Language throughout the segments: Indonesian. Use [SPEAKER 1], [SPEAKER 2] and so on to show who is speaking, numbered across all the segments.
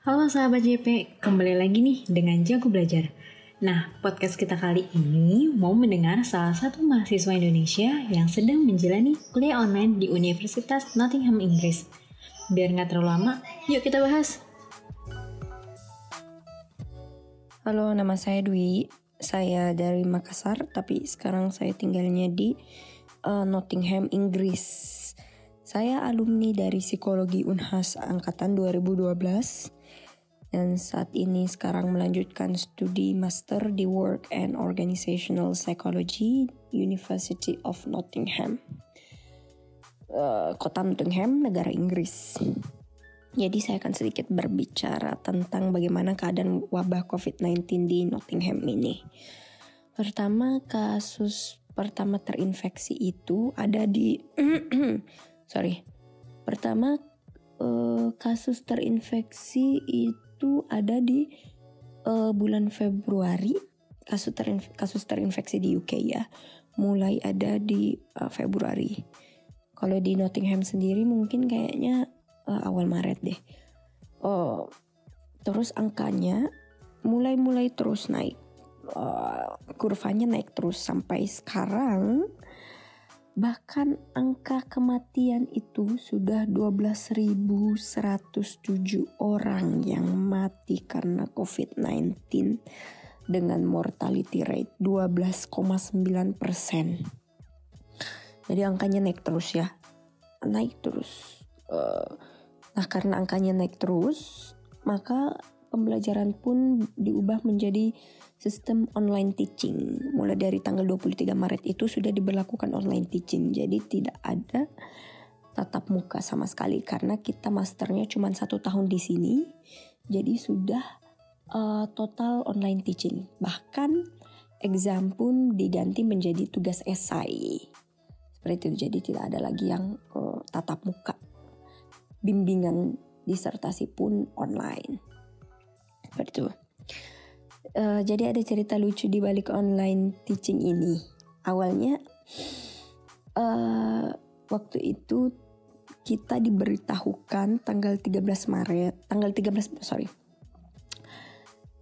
[SPEAKER 1] Halo sahabat JP, kembali lagi nih dengan Jago Belajar. Nah, podcast kita kali ini mau mendengar salah satu mahasiswa Indonesia yang sedang menjalani kuliah online di Universitas Nottingham, Inggris. Biar nggak terlalu lama, yuk kita bahas.
[SPEAKER 2] Halo, nama saya Dwi. Saya dari Makassar, tapi sekarang saya tinggalnya di Nottingham, Inggris. Saya alumni dari Psikologi Unhas angkatan 2012 dan saat ini sekarang melanjutkan studi master di Work and Organizational Psychology University of Nottingham, kota Nottingham, negara Inggris. Jadi saya akan sedikit berbicara tentang bagaimana keadaan wabah COVID-19 di Nottingham ini. Pertama, kasus pertama terinfeksi itu ada di kasus terinfeksi itu ada di bulan Februari. Kasus terinfeksi di UK ya, mulai ada di Februari. Kalau di Nottingham sendiri mungkin kayaknya awal Maret deh. Terus angkanya mulai terus naik. Kurvanya naik terus sampai sekarang. Bahkan angka kematian itu sudah 12.107 orang yang mati karena COVID-19 dengan mortality rate 12,9%. Jadi angkanya naik terus ya. Naik terus. Nah, karena angkanya naik terus, maka pembelajaran pun diubah menjadi sistem online teaching. Mulai dari tanggal 23 Maret itu sudah diberlakukan online teaching. Jadi tidak ada tatap muka sama sekali karena kita masternya cuma 1 tahun di sini. Jadi sudah total online teaching. Bahkan exam pun diganti menjadi tugas esai. Seperti itu, jadi tidak ada lagi yang tatap muka. Bimbingan disertasi pun online. Seperti itu. Jadi ada cerita lucu di balik online teaching ini. Awalnya waktu itu kita diberitahukan tanggal 13 Maret.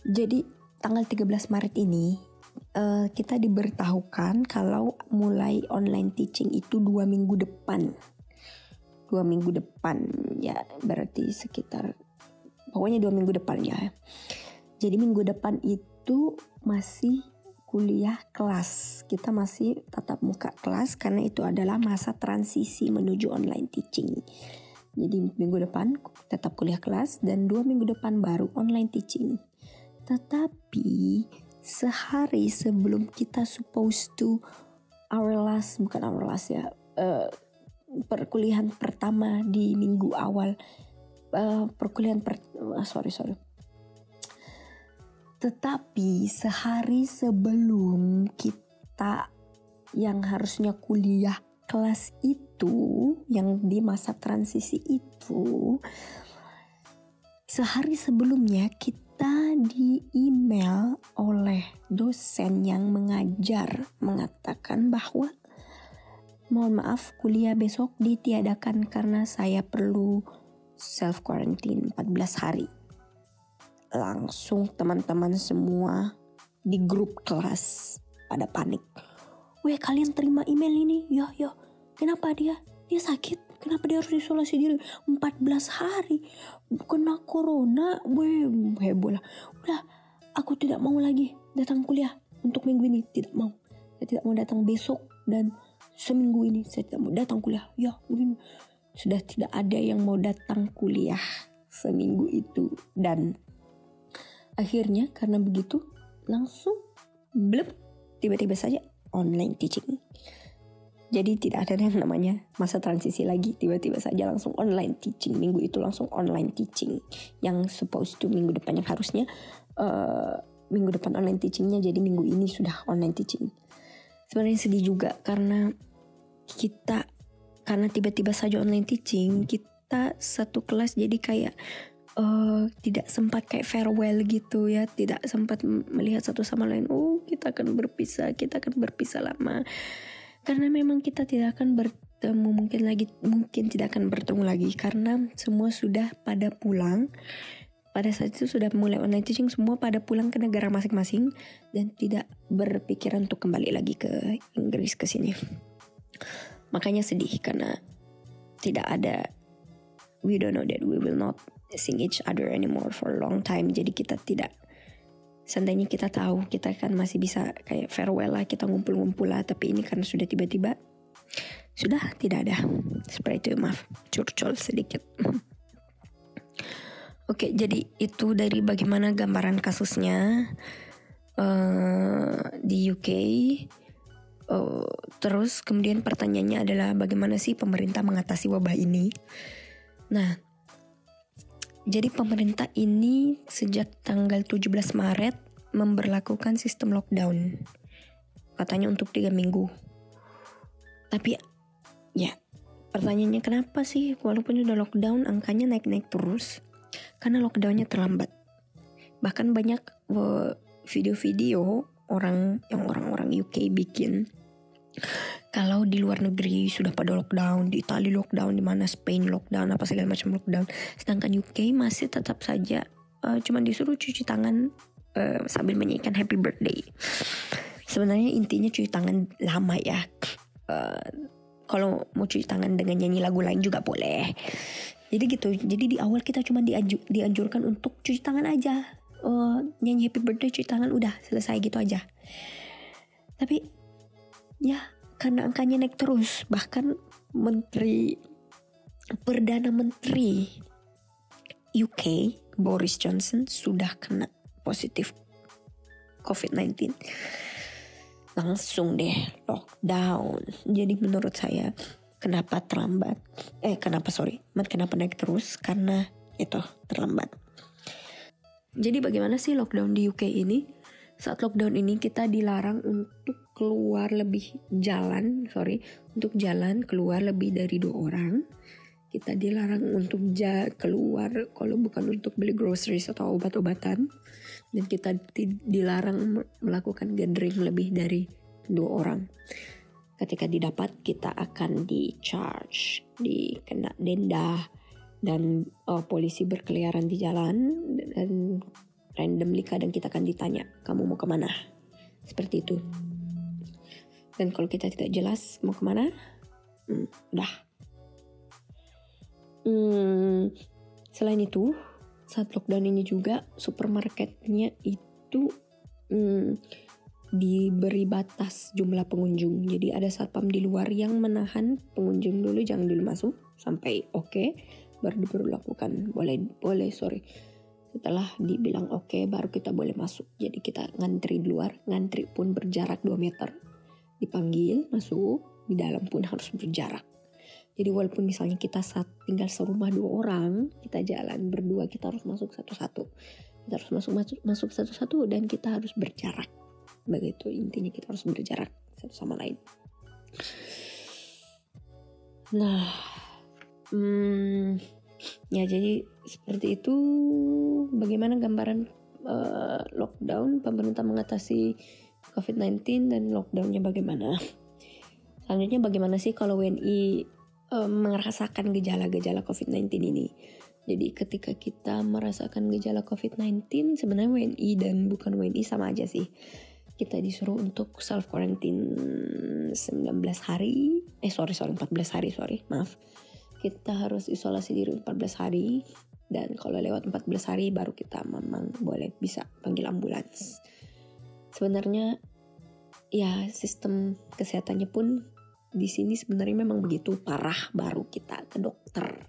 [SPEAKER 2] Jadi tanggal 13 Maret ini kita diberitahukan kalau mulai online teaching itu 2 minggu depan. 2 minggu depan ya, berarti sekitar pokoknya 2 minggu depan ya. Jadi minggu depan itu masih kuliah kelas. Kita masih tatap muka kelas karena itu adalah masa transisi menuju online teaching. Jadi minggu depan tetap kuliah kelas dan 2 minggu depan baru online teaching. Tetapi sehari sebelum kita supposed to perkuliahan pertama di minggu awal Tetapi sehari sebelum kita yang harusnya kuliah kelas itu, yang di masa transisi itu, sehari sebelumnya kita di email oleh dosen yang mengajar mengatakan bahwa mohon maaf, kuliah besok ditiadakan karena saya perlu self quarantine 14 hari. Langsung teman-teman semua di grup kelas pada panik. Weh, kalian terima email ini? Ya. Kenapa dia sakit? Kenapa dia harus isolasi diri 14 hari? Kena corona. Weh, heboh lah. Udah, aku tidak mau lagi datang kuliah untuk minggu ini. Tidak mau. Saya tidak mau datang besok dan seminggu ini saya tidak mau datang kuliah. Ya, begini. Sudah tidak ada yang mau datang kuliah seminggu itu. Dan akhirnya karena begitu langsung tiba-tiba saja online teaching. Jadi tidak ada yang namanya masa transisi lagi. Tiba-tiba saja langsung online teaching. Minggu itu langsung online teaching. Yang supposed to minggu depan, yang harusnya minggu depan online teachingnya, jadi minggu ini sudah online teaching. Sebenarnya sedih juga karena tiba-tiba saja online teaching, kita satu kelas jadi kayak tidak sempat kayak farewell gitu ya, tidak sempat melihat satu sama lain. Kita akan berpisah lama karena memang kita tidak akan bertemu, mungkin tidak akan bertemu lagi karena semua sudah pada pulang pada saat itu sudah mulai online teaching, semua pada pulang ke negara masing-masing dan tidak berpikiran untuk kembali lagi ke Inggris ke sini. Makanya sedih karena tidak ada, we don't know that we will not seeing each other anymore for a long time. Jadi kita tidak, seandainya kita tahu kita kan masih bisa kayak farewell lah, kita ngumpul-ngumpul lah, tapi ini karena sudah tiba-tiba sudah tidak ada. Seperti itu, maaf curcol sedikit. Oke, jadi itu dari bagaimana gambaran kasusnya di UK. Terus kemudian pertanyaannya adalah bagaimana sih pemerintah mengatasi wabah ini. Nah, jadi pemerintah ini sejak tanggal 17 Maret memberlakukan sistem lockdown. Katanya untuk 3 minggu. Tapi ya, pertanyaannya kenapa sih walaupun udah lockdown angkanya naik-naik terus? Karena lockdownnya terlambat. Bahkan banyak video-video orang-orang UK bikin, kalau di luar negeri sudah pada lockdown, di Italia lockdown, di mana Spain lockdown, apa segala macam lockdown, sedangkan UK masih tetap saja cuma disuruh cuci tangan sambil menyanyikan happy birthday. Sebenarnya intinya cuci tangan lama ya. Kalau mau cuci tangan dengan nyanyi lagu lain juga boleh. Jadi gitu. Jadi di awal kita cuma dianjurkan untuk cuci tangan aja. Nyanyi happy birthday, cuci tangan, udah selesai gitu aja. Tapi ya karena angkanya naik terus, bahkan Perdana Menteri UK Boris Johnson sudah kena positif COVID-19. Langsung deh lockdown. Jadi menurut saya kenapa naik terus, karena itu terlambat. Jadi bagaimana sih lockdown di UK ini? Saat lockdown ini kita dilarang untuk jalan keluar lebih dari 2 orang. Kita dilarang untuk keluar kalau bukan untuk beli groceries atau obat-obatan. Dan kita dilarang melakukan gathering lebih dari 2 orang. Ketika didapat kita akan di-charge, dikena denda, dan polisi berkeliaran di jalan, dan randomly kadang kita akan ditanya, kamu mau kemana? Seperti itu. Dan kalau kita tidak jelas mau kemana, udah. Selain itu, saat lockdown ini juga supermarketnya itu diberi batas jumlah pengunjung. Jadi ada satpam di luar yang menahan pengunjung dulu, jangan dulu masuk sampai oke, baru lakukan setelah dibilang oke, baru kita boleh masuk. Jadi kita ngantri di luar, ngantri pun berjarak 2 meter. Dipanggil masuk, di dalam pun harus berjarak. Jadi walaupun misalnya kita tinggal serumah 2 orang, kita jalan berdua, kita harus masuk satu-satu. Kita harus masuk satu-satu dan kita harus berjarak. Begitu intinya, kita harus berjarak satu sama lain. Nah, ya jadi seperti itu bagaimana gambaran lockdown, pemerintah mengatasi COVID-19 dan lockdownnya bagaimana. Selanjutnya bagaimana sih kalau WNI merasakan gejala-gejala COVID-19 ini. Jadi ketika kita merasakan gejala COVID-19, sebenarnya WNI dan bukan WNI sama aja sih. Kita disuruh untuk self quarantine 14 hari. Kita harus isolasi diri 14 hari. Dan kalau lewat 14 hari baru kita memang bisa panggil ambulans. Sebenarnya ya sistem kesehatannya pun di sini sebenarnya memang begitu parah, baru kita ke dokter.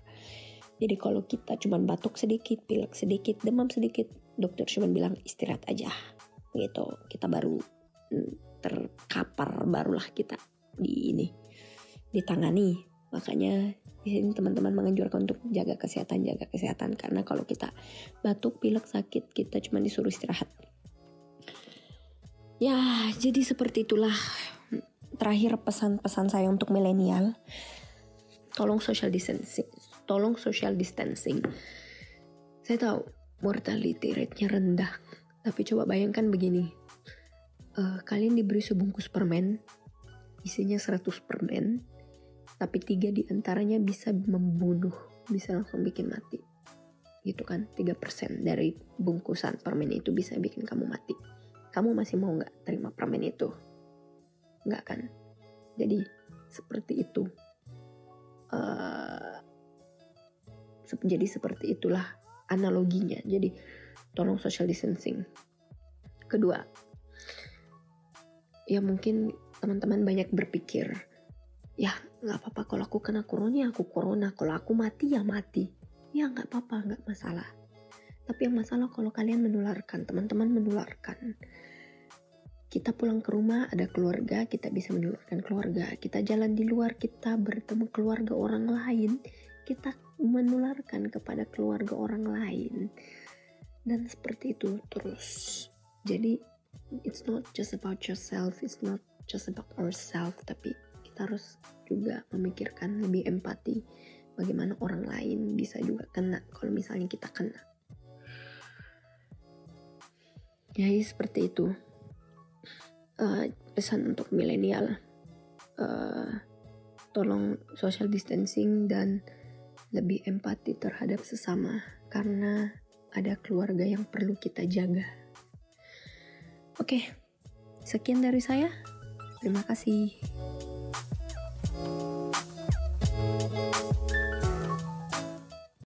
[SPEAKER 2] Jadi kalau kita cuma batuk sedikit, pilek sedikit, demam sedikit, dokter cuma bilang istirahat aja. Gitu, kita baru terkapar, barulah kita ditangani. Makanya di sini teman-teman menganjurkan untuk jaga kesehatan, karena kalau kita batuk, pilek, sakit, kita cuma disuruh istirahat. Ya, jadi seperti itulah. Terakhir pesan-pesan saya untuk milenial, tolong social distancing. Saya tahu mortality rate-nya rendah, tapi coba bayangkan begini, kalian diberi sebungkus permen, isinya 100 permen, tapi 3 diantaranya bisa membunuh, bisa langsung bikin mati. gitu kan. 3% dari bungkusan permen itu bisa bikin kamu mati. Kamu masih mau gak terima permen itu? Enggak kan? Jadi seperti itu. Jadi seperti itulah analoginya. Jadi tolong social distancing. Kedua, ya mungkin teman-teman banyak berpikir, ya gak apa-apa kalau aku kena corona, aku corona. Kalau aku mati, ya mati. Ya gak apa-apa, gak masalah. Tapi yang masalah kalau kalian menularkan, teman-teman menularkan. Kita pulang ke rumah, ada keluarga, kita bisa menularkan keluarga. Kita jalan di luar, kita bertemu keluarga orang lain, kita menularkan kepada keluarga orang lain. Dan seperti itu terus. Jadi, it's not just about yourself, it's not just about ourselves, tapi kita harus juga memikirkan lebih empati. Bagaimana orang lain bisa juga kena kalau misalnya kita kena. Jadi seperti itu. Pesan untuk milenial, tolong social distancing dan lebih empati terhadap sesama karena ada keluarga yang perlu kita jaga. Oke, sekian dari saya. Terima kasih.